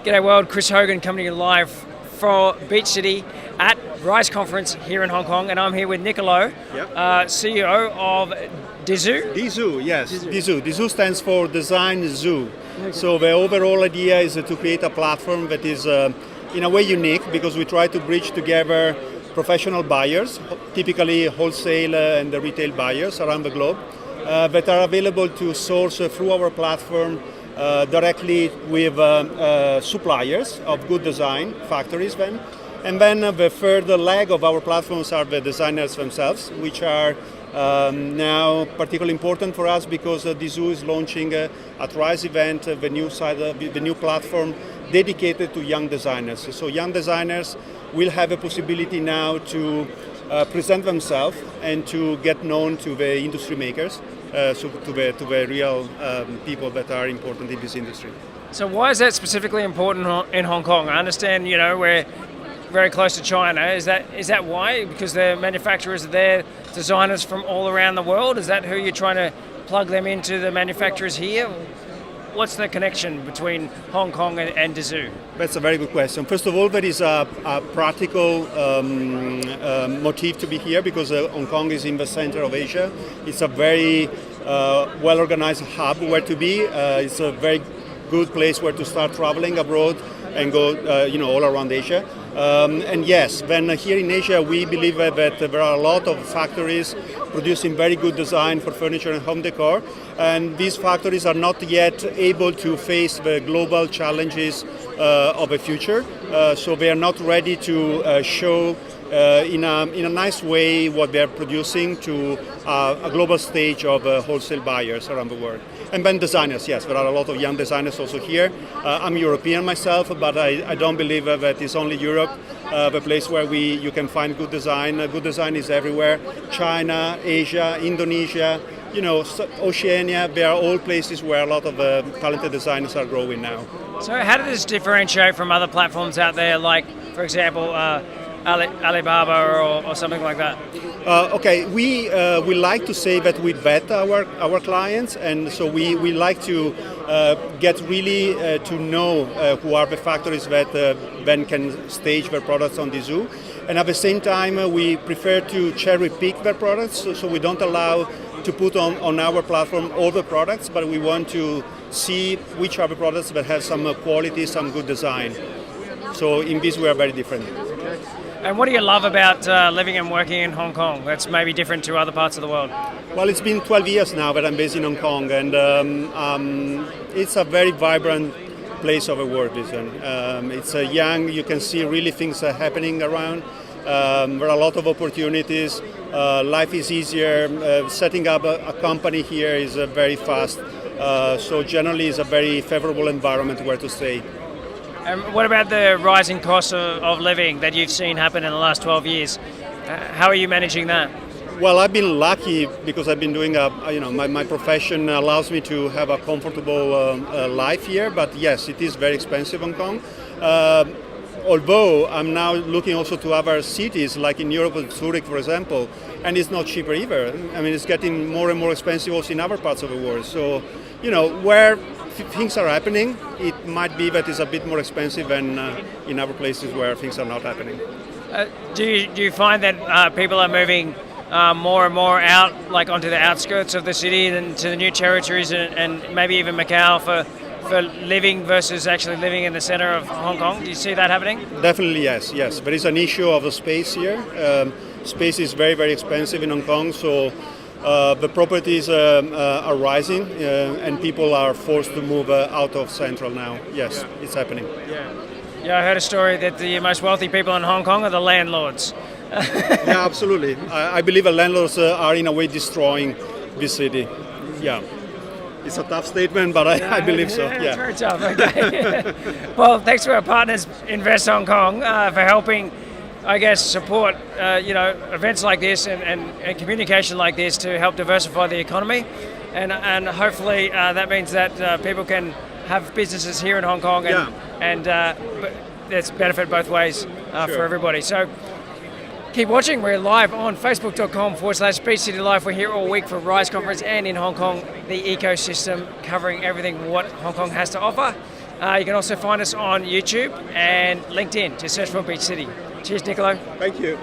G'day world, Chris Hogan coming to you live for Beach City at Rise Conference here in Hong Kong, and I'm here with Nicolo, CEO of Dezoo. Dezoo, yes, Dezoo. Dezoo stands for Design Zoo. So the overall idea is to create a platform that is in a way unique because we try to bridge together professional buyers, typically wholesale and retail buyers around the globe, that are available to source through our platform directly with suppliers of good design, factories then. And then the third leg of our platforms are the designers themselves, which are now particularly important for us because Dezoo is launching at Rise event the new platform dedicated to young designers. So young designers will have a possibility now to present themselves and to get known to the industry makers, so to the real people that are important in this industry. So why is that specifically important in Hong Kong? I understand, we're very close to China. Is that why? Because the manufacturers are there, designers from all around the world? Is that who you're trying to plug them into the manufacturers here? What's the connection between Hong Kong and Dezoo? That's a very good question. First of all, there is a practical motive to be here because Hong Kong is in the center of Asia. It's a very well-organized hub where to be. It's a very good place where to start traveling abroad and go, all around Asia. And yes, then here in Asia, we believe that there are a lot of factories producing very good design for furniture and home decor. And these factories are not yet able to face the global challenges of the future. So they are not ready to show in a nice way what they are producing to a global stage of wholesale buyers around the world. And then designers, yes, there are a lot of young designers also here. I'm European myself, but I don't believe that it's only Europe, the place where you can find good design. Good design is everywhere. China, Asia, Indonesia, Oceania, they are all places where a lot of talented designers are growing now. So how does this differentiate from other platforms out there, like, for example, Alibaba or something like that? We like to say that we vet our clients, and so we like to get really to know who are the factories that then can stage their products on Dezoo. And at the same time, we prefer to cherry pick their products, so we don't allow to put on our platform all the products, but we want to see which are the products that have some quality, some good design. So in this we are very different. And what do you love about living and working in Hong Kong that's maybe different to other parts of the world? Well, it's been 12 years now that I'm based in Hong Kong, and it's a very vibrant place of the world vision. It's young, you can see really things are happening around. There are a lot of opportunities. Life is easier. Setting up a company here is very fast. So generally it's a very favorable environment where to stay. And what about the rising cost of living that you've seen happen in the last 12 years? How are you managing that? Well, I've been lucky because I've been doing my profession allows me to have a comfortable life here. But yes, it is very expensive, Hong Kong. Although I'm now looking also to other cities, like in Europe, Zurich, for example, and it's not cheaper either. I mean, it's getting more and more expensive also in other parts of the world. So, where things are happening, it might be that it's a bit more expensive than in other places where things are not happening. Do you find that people are moving more and more out, like onto the outskirts of the city and to the new territories and maybe even Macau for living versus actually living in the center of Hong Kong? Do you see that happening? Definitely, yes. There is an issue of the space here. Space is very, very expensive in Hong Kong, so the properties are rising and people are forced to move out of Central now. Yes, it's happening. Yeah, I heard a story that the most wealthy people in Hong Kong are the landlords. Yeah, absolutely. I believe the landlords are in a way destroying this city. Yeah. It's a tough statement, but I believe so. Yeah, it's very tough. Okay. Well, thanks to our partners, Invest Hong Kong, for helping, I guess, support events like this and communication like this to help diversify the economy, and hopefully that means that people can have businesses here in Hong Kong and that's benefit both ways for everybody. So keep watching. We're live on facebook.com/Beach City Live. We're here all week for Rise Conference and in Hong Kong, the ecosystem, covering everything what Hong Kong has to offer. You can also find us on YouTube and LinkedIn. Just search for Beach City. Cheers, Nicolo. Thank you.